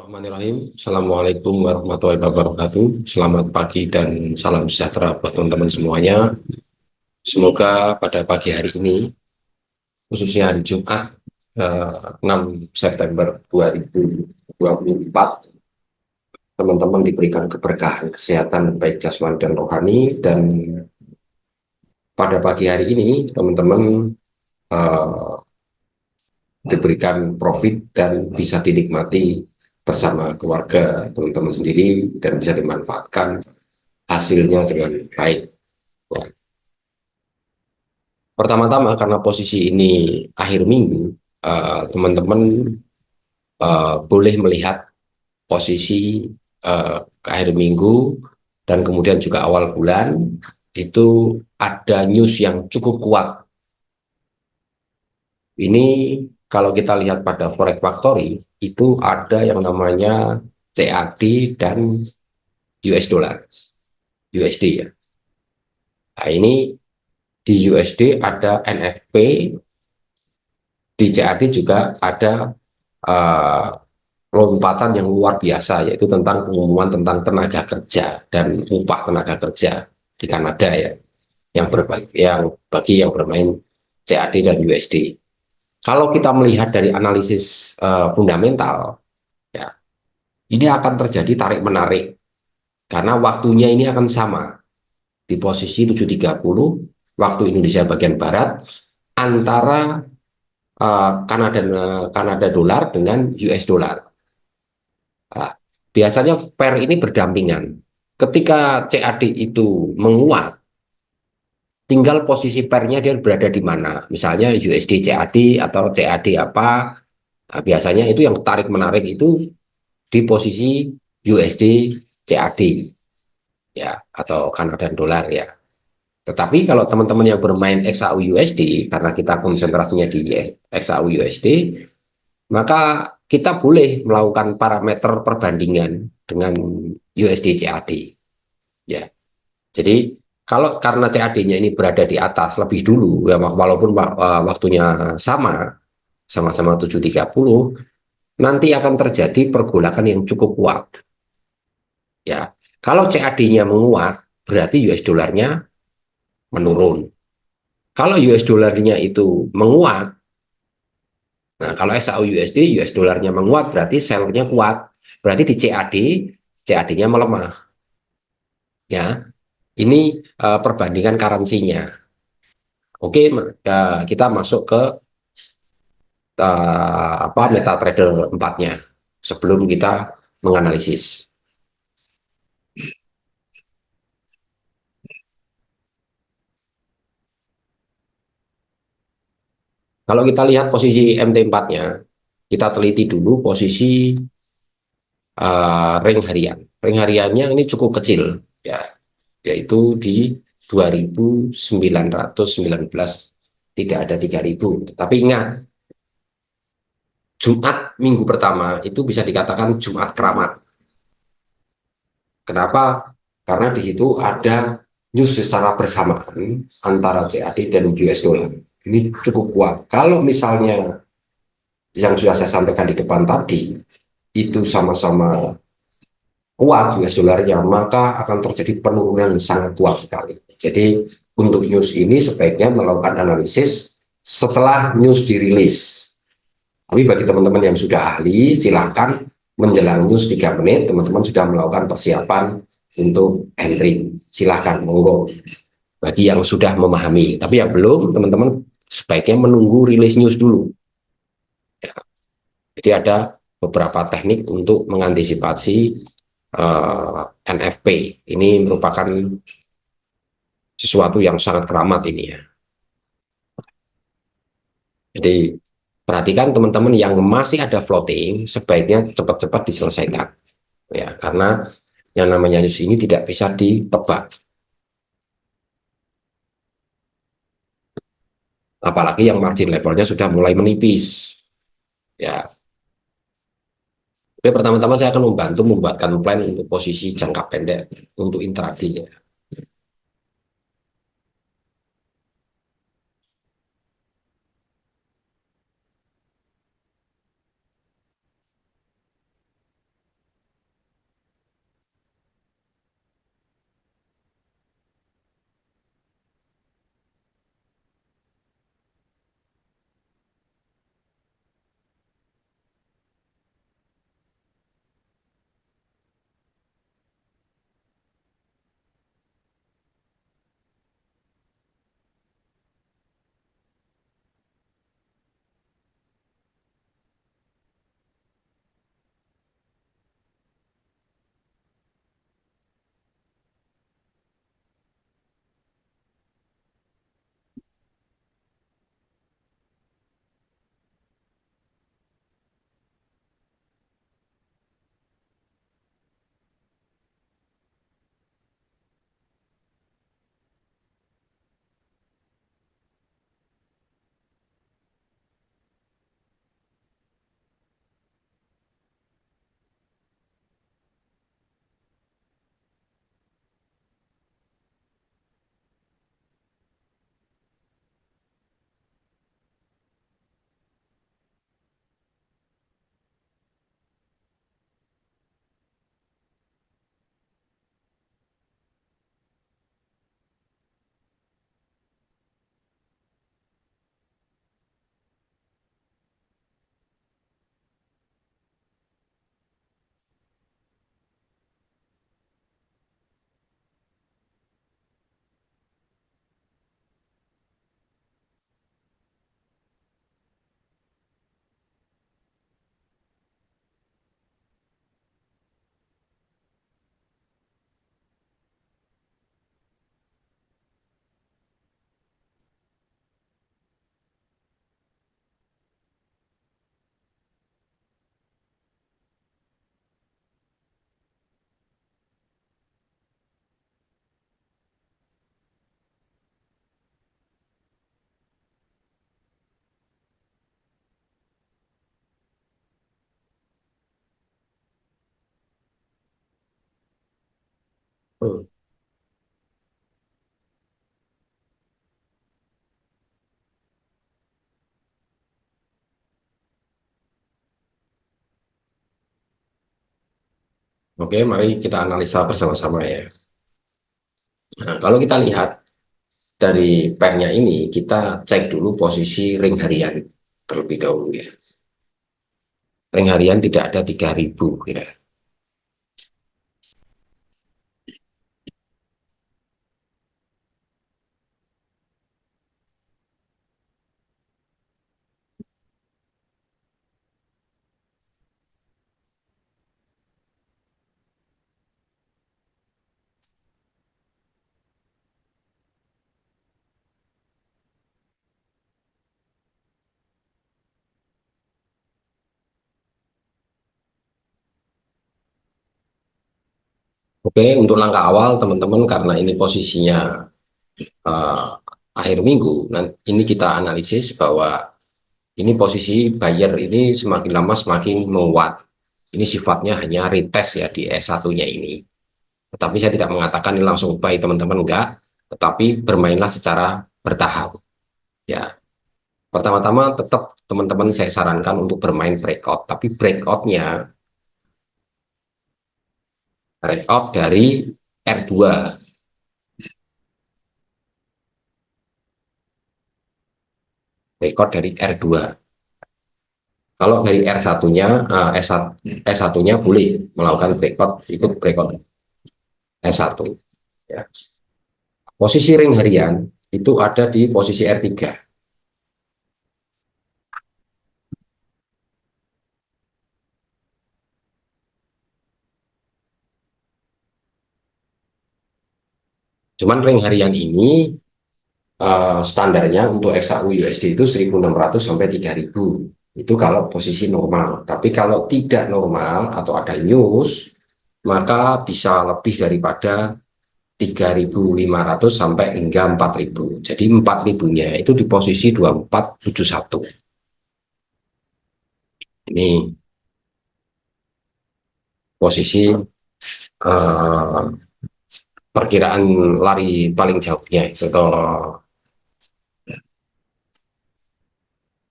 Bismillahirrahmanirrahim. Assalamualaikum warahmatullahi wabarakatuh. Selamat pagi dan salam sejahtera buat teman-teman semuanya. Semoga pada pagi hari ini, khususnya hari Jumat 6 September 2024, teman-teman diberikan keberkahan kesehatan baik jasmani dan rohani. Dan pada pagi hari ini, teman-teman eh, diberikan profit dan bisa dinikmati bersama keluarga teman-teman sendiri dan bisa dimanfaatkan hasilnya dengan baik. Ya. Pertama-tama karena posisi ini akhir minggu, teman-teman boleh melihat posisi ke akhir minggu dan kemudian juga awal bulan itu ada news yang cukup kuat. Ini kalau kita lihat pada Forex Factory itu ada yang namanya CAD dan US dollar, USD ya. Nah, ini di USD ada NFP, di CAD juga ada uh, lompatan yang luar biasa, yaitu tentang pengumuman tentang tenaga kerja dan upah tenaga kerja di Kanada ya, yang bagi yang bermain CAD dan USD. Kalau kita melihat dari analisis fundamental, ya ini akan terjadi tarik menarik karena waktunya ini akan sama di posisi 7.30 waktu Indonesia bagian barat antara Kanada Kanada dolar dengan US dolar. Nah, biasanya pair ini berdampingan. Ketika CAD itu menguat, tinggal posisi pairnya dia berada di mana. Misalnya USD CAD atau CAD apa. Nah, biasanya itu yang tarik menarik itu di posisi USD CAD ya atau Kanada dolar ya. Tetapi kalau teman-teman yang bermain XAU USD, karena kita konsentrasinya di XAU USD, maka kita boleh melakukan parameter perbandingan dengan USD CAD. Ya, jadi kalau karena CAD-nya ini berada di atas lebih dulu, ya, walaupun waktunya sama-sama 7.30, nanti akan terjadi pergolakan yang cukup kuat. Ya, kalau CAD-nya menguat, berarti US dollarnya menurun. Kalau US dollarnya itu menguat, nah kalau SAU USD, US dollarnya menguat, berarti sell-nya kuat. Berarti di CAD, CAD-nya melemah. Ya, ini perbandingan currency-nya. Oke, kita masuk ke apa MetaTrader 4-nya sebelum kita menganalisis. Kalau kita lihat posisi MT4-nya, kita teliti dulu posisi ring harian. Ring hariannya ini cukup kecil, ya, yaitu di 2.919, tidak ada 3.000. Tapi ingat, Jumat minggu pertama itu bisa dikatakan Jumat keramat. Kenapa? Karena di situ ada news secara bersamaan antara CAD dan US dollar. Ini cukup kuat. Kalau misalnya yang sudah saya sampaikan di depan tadi itu sama-sama kuat US dollarnya, maka akan terjadi penurunan yang sangat kuat sekali. Jadi untuk news ini sebaiknya melakukan analisis setelah news dirilis. Tapi bagi teman-teman yang sudah ahli, silahkan menjelang news 3 menit, teman-teman sudah melakukan persiapan untuk entry. Silahkan, monggo. Bagi yang sudah memahami. Tapi yang belum, teman-teman sebaiknya menunggu rilis news dulu. Ya. Jadi ada beberapa teknik untuk mengantisipasi NFP. Ini merupakan sesuatu yang sangat keramat ini ya. Jadi perhatikan teman-teman yang masih ada floating, sebaiknya cepat-cepat diselesaikan. Ya, karena yang namanya news ini tidak bisa ditebak. Apalagi yang margin levelnya sudah mulai menipis. Ya, oke, pertama-tama saya akan membantu membuatkan plan untuk posisi jangka pendek untuk intraday. Ya. Hmm. Oke, mari kita analisa bersama-sama ya. Nah, kalau kita lihat dari pairnya ini, kita cek dulu posisi ring harian terlebih dahulu ya. Ring harian tidak ada 3.000 ya. Oke, untuk langkah awal teman-teman karena ini posisinya eh, akhir minggu, nah ini kita analisis bahwa ini posisi buyer ini semakin lama semakin menguat. Ini sifatnya hanya retest ya di S1-nya ini. Tetapi saya tidak mengatakan ini langsung buy teman-teman, enggak. Tetapi bermainlah secara bertahap. Ya, pertama-tama tetap teman-teman saya sarankan untuk bermain breakout. Tapi breakout dari R2. Breakout dari R2. Kalau dari R1-nya, S1-nya boleh melakukan breakout, ikut breakout S1. Ya. Posisi ring harian itu ada di posisi R3. Cuman ring harian ini standarnya untuk XAU USD itu 1.600 sampai 3.000. Itu kalau posisi normal. Tapi kalau tidak normal atau ada news, maka bisa lebih daripada 3.500 sampai hingga 4.000. Jadi 4.000-nya itu di posisi 2471. Ini posisi perkiraan lari paling jauhnya itu atau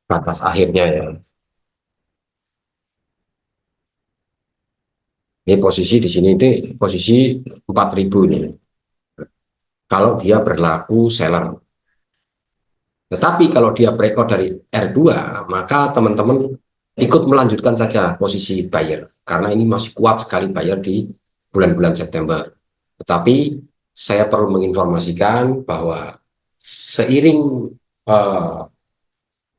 batas akhirnya ya. Ini posisi di sini itu posisi 4.000 ini. Kalau dia berlaku seller. Tetapi kalau dia breakout dari R2, maka teman-teman ikut melanjutkan saja posisi buyer. Karena ini masih kuat sekali buyer di bulan-bulan September. Tetapi saya perlu menginformasikan bahwa seiring eh,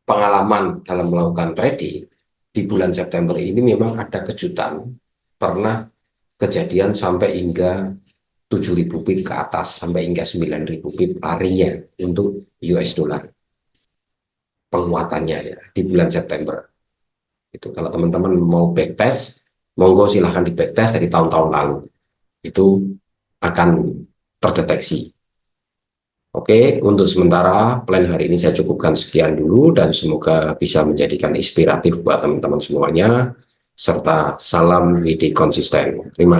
pengalaman dalam melakukan trading, di bulan September ini memang ada kejutan. Pernah kejadian sampai hingga 7.000 pip ke atas, sampai hingga 9.000 pip larinya untuk US dollar. Penguatannya ya di bulan September. Itu kalau teman-teman mau backtest, monggo silahkan di backtest dari tahun-tahun lalu. Itu akan terdeteksi. Oke, untuk sementara plan hari ini saya cukupkan sekian dulu dan semoga bisa menjadikan inspiratif buat teman-teman semuanya serta salam ide konsisten. Terima kasih.